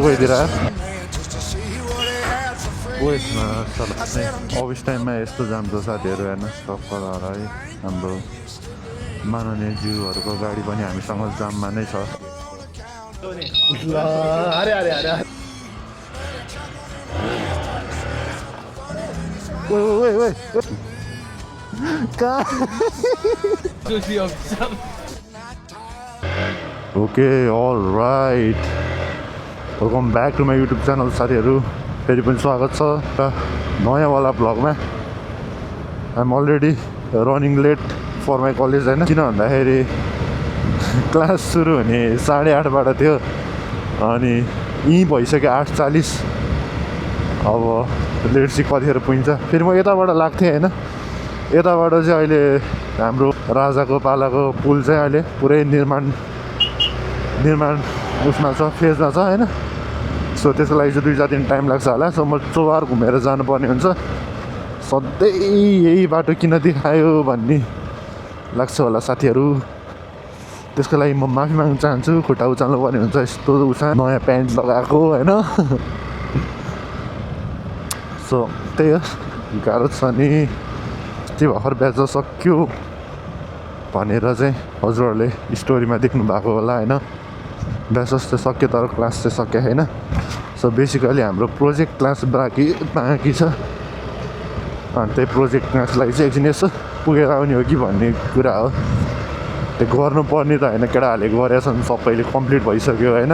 गइदिएर office टाइममा यस्तो जाम छ साथीहरू हेर्नु टक्कर है हाम्रो माननीय ज्यूहरूको गाडी पनि हामीसँग जाममा नै छ okay all right welcome back to my YouTube channel साथीहरू फेरि पनि स्वागत छ नयाँवाला भ्लगमा I am already running late for my college होइन किन भन्दाखेरि क्लास सुरु हुने 8:30बाट थियो अनि यहीँ भइसक्यो 8:40 अब लेट चाहिँ कतिखेर पुगिन्छ फेरि म यताबाट लाग्थेँ होइन यताबाट चाहिँ अहिले हाम्रो राजाको पालाको पुल चाहिँ अहिले पुरै निर्माण उसमा छ फेजमा छ होइन सो त्यसको लागि चाहिँ 2-4 दिन टाइम लाग्छ होला सो म चोबार घुमेर जानुपर्ने हुन्छ सधैँ यही बाटो किन देखायो भन्ने लाग्छ होला साथीहरू त्यसको लागि म माफी माग्न चाहन्छु खुट्टा उचाल्नु पर्ने हुन्छ यस्तो उसा नयाँ प्यान्ट लगाएको होइन सो त्यही हो गाह्रो छ नि त्यो भर्खर ब्याच सक्यो भनेर चाहिँ हजुरहरूले स्टोरीमा देख्नु भएको होला होइन ब्याच चाहिँ सक्यो तर क्लास चाहिँ सक्यो होइन सो बेसिकली हाम्रो प्रोजेक्ट क्लास बाँकी छ अनि त्यही प्रोजेक्ट क्लासलाई चाहिँ एकछिन यसो पुगेर आउने हो कि भन्ने कुरा हो त्यो गर्नुपर्ने त होइन केटाहरूले गरेका छन् सबैले कम्प्लिट भइसक्यो होइन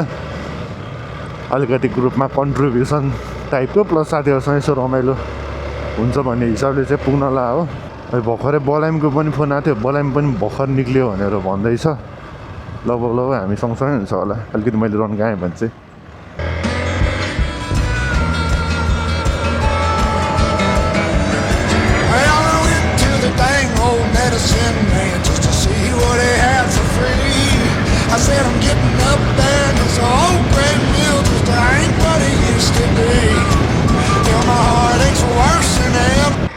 अलिकति ग्रुपमा कन्ट्रिब्युसन टाइपको प्लस साथीहरूसँग यसो रमाइलो हुन्छ भन्ने हिसाबले चाहिँ पुग्नला हो भर्खरै बलाइमको पनि फोन आएको थियो बलाइम पनि भर्खर निक्ल्यो भनेर भन्दैछ लगभग हामी सँगसँगै हुन्छ होला अलिकति मैले रन गएँ भने चाहिँ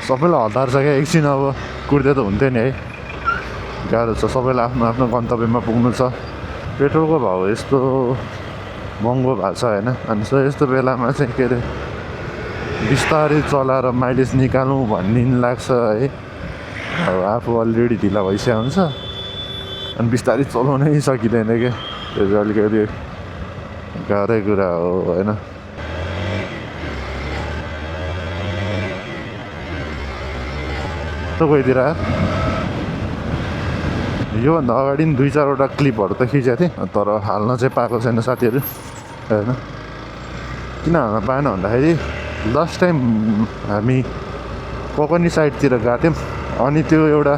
सबैलाई हतार छ क्या एकछिन अब कुर्दै त हुन्थ्यो नि है गाह्रो छ सबैलाई आफ्नो आफ्नो गन्तव्यमा पुग्नु छ पेट्रोलको भाउ यस्तो महँगो भएको छ होइन अनि यस्तो बेलामा चाहिँ के अरे बिस्तारै चलाएर माइलेज निकालौँ भन्ने लाग्छ है अब आफू अलरेडी ढिला भइसकेको हुन्छ अनि बिस्तारै चलाउनै सकिँदैन क्या त्यो चाहिँ अलिकति गाह्रै कुरा हो होइन गइदिएर योभन्दा अगाडि पनि 2-4वटा क्लिपहरू त खिचेको थिएँ तर हाल्न चाहिँ पाएको छैन साथीहरू होइन किन हाल्न पाएन भन्दाखेरि लास्ट टाइम हामी ककनी साइडतिर गएको थियौँ अनि त्यो एउटा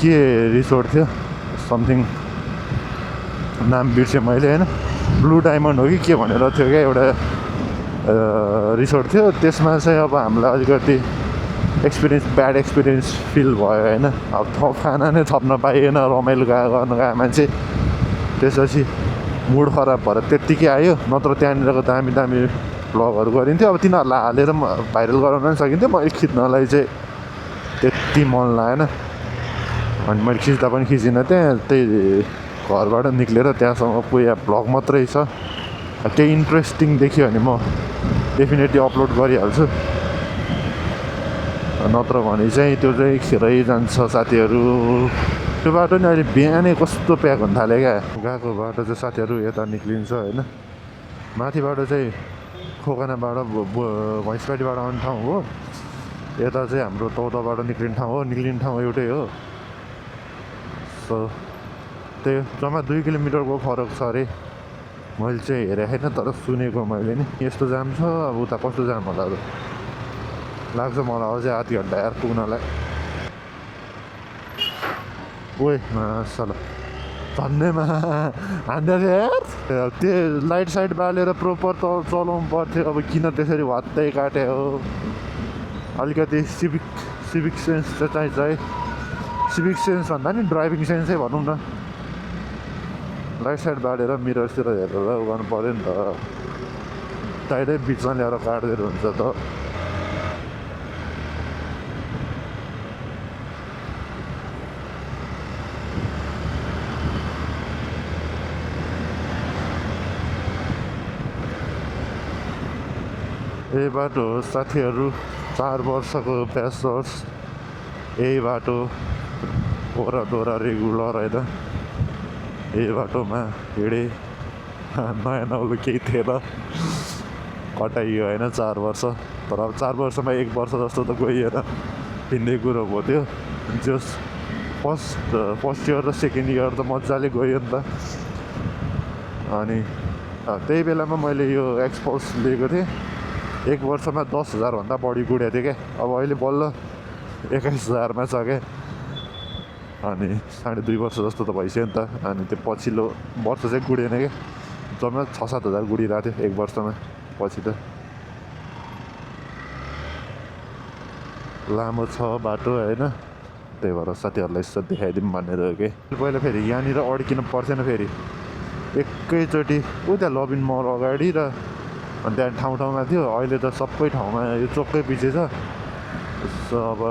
के रिसोर्ट थियो समथिङ नाम बिर्सेँ मैले होइन ब्लू डायमन्ड हो कि के भनेर थियो क्या एउटा रिसोर्ट थियो त्यसमा चाहिँ अब हामीलाई अलिकति ब्याड एक्सपिरियन्स फिल भयो होइन अब खाना नै थप्न पाइएन रमाइलो गर्न गयो मान्छे त्यसपछि मुड खराब भएर त्यत्तिकै आयो नत्र त्यहाँनिरको दामी भ्लगहरू गरिन्थ्यो अब तिनीहरूलाई हालेर भाइरल गराउन पनि सकिन्थ्यो मैले खिच्नलाई चाहिँ त्यति मन लागेन अनि मैले खिच्दा पनि खिचिनँ त्यहाँ त्यही घरबाट निक्लेर त्यहाँसम्म पुगे भ्लग मात्रै छ केही इन्ट्रेस्टिङ देख्यो भने म डेफिनेटली अपलोड गरिहाल्छु नत्र भने चाहिँ त्यो चाहिँ खेरै जान्छ साथीहरू त्यो बाटो नि अहिले बिहानै कस्तो प्याक हुन थाल्यो क्या गएको बाटो चाहिँ साथीहरू यता निक्लिन्छ होइन माथिबाट चाहिँ खोकनाबाट भैँसपाटीबाट आउने ठाउँ हो यता चाहिँ हाम्रो तौदाबाट निक्लिने ठाउँ एउटै हो सो त्यही जम्मा 2 किलोमिटरको फरक छ अरे मैले चाहिँ हेरेको छैन तर सुनेको मैले नि यस्तो जाम छ अब उता कस्तो जाम होला लाग्छ मलाई अझै आधी घन्टा यार पुग्नलाई ओए मासल धन्यमा हान्दै थियो यार त्यो लाइट साइड बालेर प्रोपर त चलाउनु पर्थ्यो अब किन त्यसरी भत्तै काट्यो अलिकति सिभिक सेन्स चाहिँ चाहिन्छ है सिभिक सेन्स भन्दा नि ड्राइभिङ सेन्सै भनौँ न राइट साइड बालेर मिररतिर हेरेर गर्नु पऱ्यो नि त टाइटै बिचमा ल्याएर काट्दै हुन्छ त यही बाटो हो साथीहरू, 4 वर्षको ब्याचलर्स यही बाटो ओरा दोरा रेगुलर होइन। यही बाटोमा हिँडेँ, नयाँ नौलो केही थिएन, कटाइयो होइन 4 वर्ष। तर अब 4 वर्षमा 1 वर्ष जस्तो त गइएन, भिन्दै कुरो भयो त्यो। जस फर्स्ट इयर र सेकेन्ड इयर त मजाले गयो नि त। अनि त्यही बेलामा मैले यो एक्सपल्स लिएको थिएँ, 1 वर्षमा 10,000 भन्दा बढी गुडेको थिएँ क्या। अब अहिले बल्ल 21,000मा छ क्या। अनि 2.5 वर्ष जस्तो त भइसक्यो नि त। अनि त्यो पछिल्लो वर्ष चाहिँ गुडेन क्या, जम्मा 6-7 हजार गुडिरहेको थियो 1 वर्षमा। पछि त लामो छ बाटो होइन, त्यही भएर साथीहरूलाई यसो देखाइदिउँ भनेर हो कि। पहिला फेरि यहाँनिर अड्किनु पर्दैन, फेरि एकैचोटि त्यहाँ लबिन मल अगाडि र अनि त्यहाँ ठाउँ ठाउँमा थियो। अहिले त सबै ठाउँमा यो चोककै पछि छ। सो अब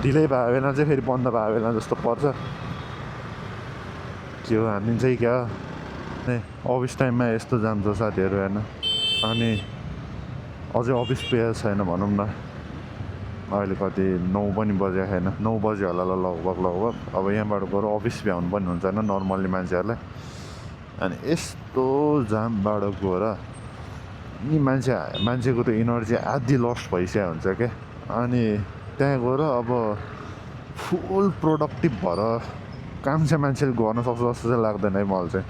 ढिलै भयो बेला चाहिँ फेरि बन्द भयो बेला जस्तो पर्छ। के हो हामी चाहिँ क्या अफिस टाइममा यस्तो जान्छ साथीहरू होइन। अनि अझै अफिस पुगेको छैन भनौँ न, अहिले कति 9 पनि बजेको छैन, 9 बज्यो होला लगभग। अब यहाँबाट गएर अफिस भ्याउनु पनि हुन्छ होइन नर्मल्ली मान्छेहरूलाई। अनि यस्तो जामबाट गएर नि मान्छेको त इनर्जी आधी लस्ट भइसकेको हुन्छ क्या। अनि त्यहाँ गएर अब फुल प्रोडक्टिभ भएर काम चाहिँ मान्छेले गर्न सक्छ जस्तो चाहिँ लाग्दैन है मलाई चाहिँ।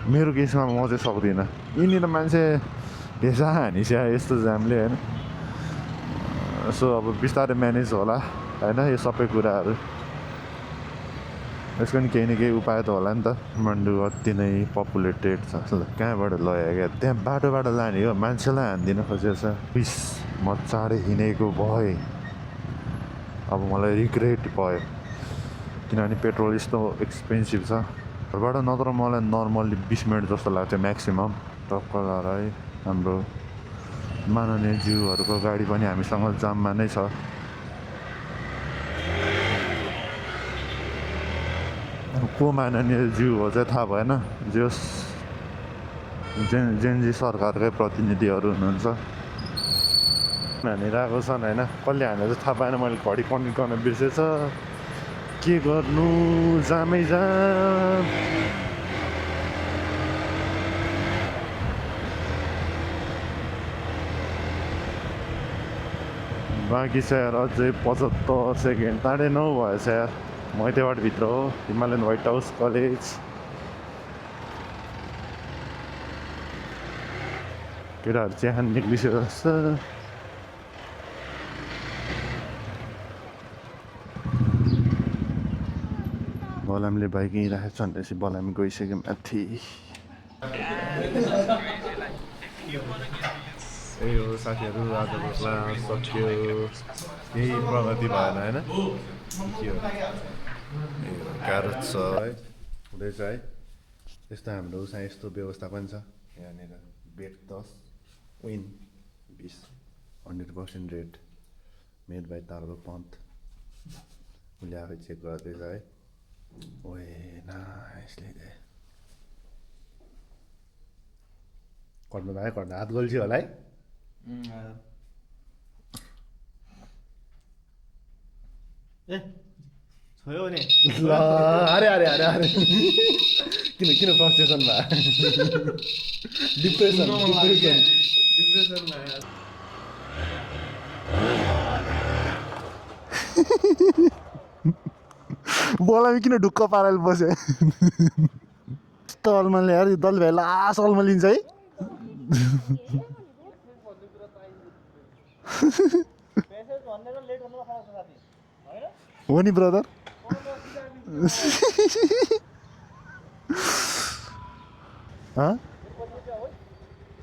मेरो केसमा म चाहिँ सक्दिनँ। यिनीहरू मान्छे भेजा हानिस्या यस्तो जामले होइन। सो अब बिस्तारै म्यानेज होला होइन यो सबै कुराहरू। यसको नि केही न केही उपाय त होला नि त। काठमाडौँ अति नै पपुलेटेड छ। कहाँबाट लग्यो क्या, त्यहाँ बाटोबाट लाने हो, मान्छेलाई हानिदिनु खोजेको छ। पिस म चाँडै हिँडेको भए अब मलाई रिग्रेट भयो, किनभने पेट्रोल यस्तो एक्सपेन्सिभ छ। घरबाट नत्र मलाई नर्मल्ली 20 मिनट जस्तो लाग्थ्यो म्याक्सिमम्। टक्क लाएर है हाम्रो माननीय ज्यूहरूको गाडी पनि हामीसँग जाममा नै छ। को माननीय ज्यू हो चाहिँ थाहा भएन, जस जेनजी सरकारकै प्रतिनिधिहरू हुनुहुन्छ हानिरहेको छन् होइन। कसले हानेर चाहिँ थाहा पाएन, मैले घडी कनेक्ट गर्न बिर्सेछ। के गर्नु, जामै जाम। बाँकी छ यार अझै 75 सेकेन्ड, 9:30 भएछ यार। मैतेबाट भित्र हो, हिमालयन व्हाइट हाउस कलेज। केटाहरू चिया निक्लिसक्यो जस्तो। बलामले बाइक यहीँ राखेको छ भनेपछि बलामी गइसक्यो माथि। यही हो साथीहरू, आजको क्लास सक्यो। केही प्रगति भएन होइन। के हो गाह्रो छ है, हुँदैछ है। यस्तो हाम्रो उसँग यस्तो व्यवस्था पनि छ यहाँनिर। बेड 10 विन 20 100% रेट मेड बाई तारबो पन्थ। उसले आफै चेक गर्दैछ है। ओए नाइसली दे। कट्नु भयो, कट्नु हात गल्छ्यो होला है। ए छोयो नि ल अरे किन फ्रस्ट्रेसन भयो? डिप्रेसन बलामी किन ढुक्क पारेर बस्यो? यस्तो अल्मलले यार, दल भाइ लास्ट अल्मा लिन्छ है। हो नि ब्रदर।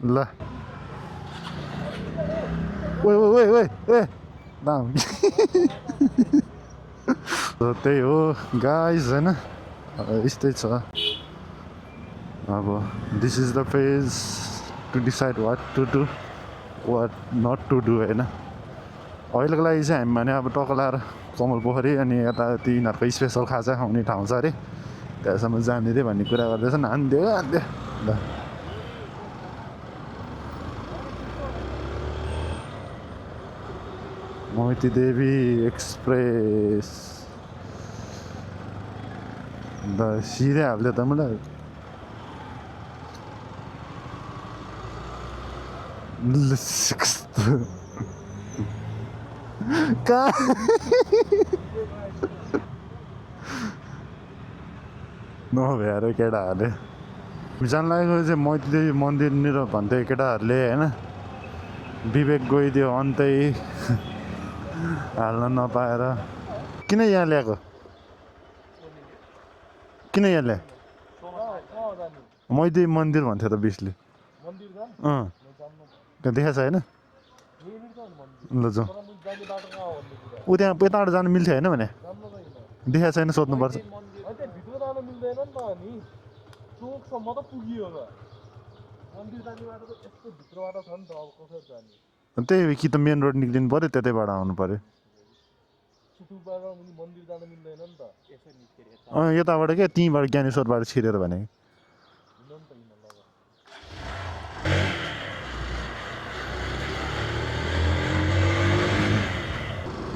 ल ओ नाम त्यही हो गाइज होइन, यस्तै छ। अब this is the phase to decide what to do what not to do होइन। अहिलेको लागि चाहिँ हामी भने अब टक्क लाएर कमल पोखरी अनि यता तिनीहरूको स्पेसल खाजा खाउने ठाउँ छ अरे, त्यहाँसम्म जाने रे भन्ने कुरा गर्दैछन्। हानिदियो ल मोहिती देवी एक्सप्रेस द सिधै हाल्यो त मलाई कहाँ नभ्याएर केटाहरूले जान लागेको चाहिँ मोहिती देवी मन्दिरनिर भन्थ्यो केटाहरूले होइन विवेक गइदियो अन्तै हाल्न नपाएर किन यहाँ ल्याएको किन यहाँ ल्याए मोहिती देवी मन्दिर भन्थ्यो त बिसले त्यहाँ देखाएको छ होइन ल जाउँ ऊ त्यहाँ यताबाट जानु मिल्थ्यो होइन भने देखाएको छैन सोध्नुपर्छ त्यही कि त मेन रोड निक्लिनु पऱ्यो त्यतैबाट आउनु पऱ्यो यताबाट क्या त्यहीँबाट ज्ञानेश्वरबाट छिरेर भने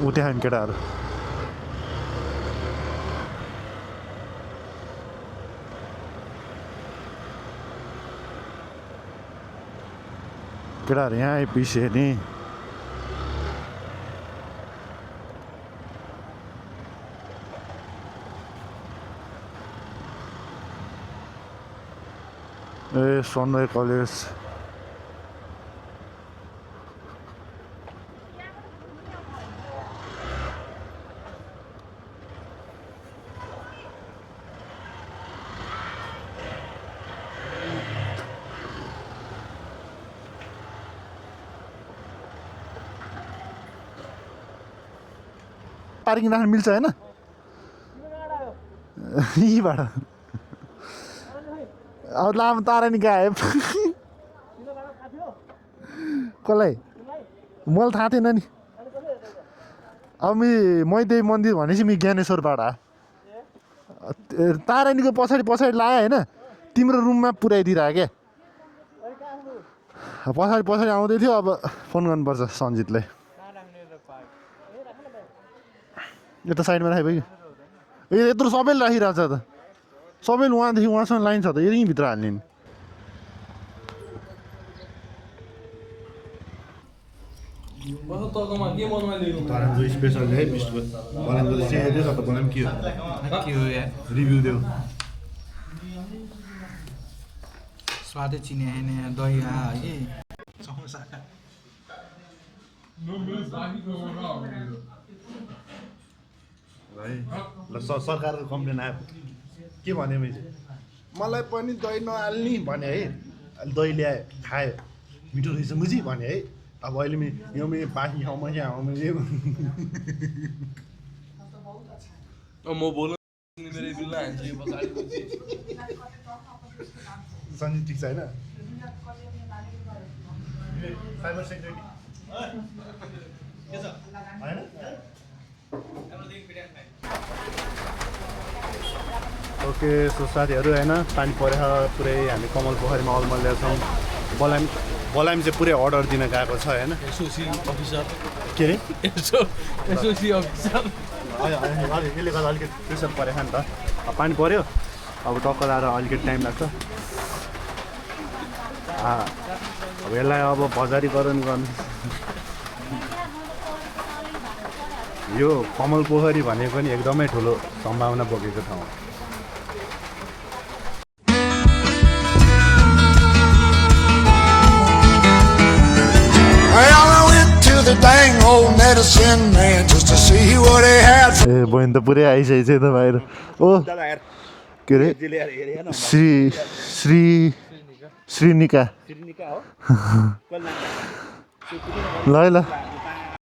ऊ त्यहाँ केटाहरू केटाहरू यहाँ आइपिसे नि ए सनराइज कलेज पार्किङ राख्न मिल्छ होइन यहीबाट अब लामो तारा नि गायब कसलाई मलाई थाहा थिएन नि अब मोहिती देवी मन्दिर भनेपछि ज्ञानेश्वरबाट तारानीको पछाडि पछाडि लायो होइन तिम्रो रुममा पुऱ्याइदिइरह क्या पछाडि पछाडि आउँदै थियो अब फोन गर्नुपर्छ सञ्जितलाई यता साइडमा राखेको कि यत्रो सबैले राखिरहेको छ त सबैले उहाँदेखि उहाँसँग लाइन छ त यहीँभित्र हाल्ने नि स्पेसल है बिस्कुट बनाउँदा चाहिँ हेर्दै छ त बनाउँ के हो रिभ्यू देऊ स्वादै चिने होइन दही है भाइ ल सरकारको कम्प्लेन आयो के भने मैले मलाई पनि दही नहाल्ने भने है अहिले दही ल्याए खायो मिठो रहेछ मुजी भने है अब अहिले यो बाँकी ठाउँमा चाहिँ म बोल्नु मेरो बिल्ला हान्छु यो पछाडि सञ्जित ठिक छ होइन साइबर सेक्युरिटी होइन ओके सो साथीहरू होइन पानी परेर पुरै हामी कमल पोखरीमा अलमल्ल्या छौँ बलाइम चाहिँ पुरै अर्डर दिन गएको छ होइन एसओसी अफिसर के अरे एसओसी अफिसर यसले गर्दा अलिकति प्रेसर परेको नि त अब पानी पऱ्यो अब टक्क लाएर अलिकति टाइम लाग्छ अब यसलाई अब बजारीकरण गर्नु यो कमल पोखरी भनेको पनि एकदमै ठुलो सम्भावना बोकेको ठाउँ ए बहिनी त पुरै आइसकेको छ त बाहिर ओ के अरे श्रीनिका ल है ल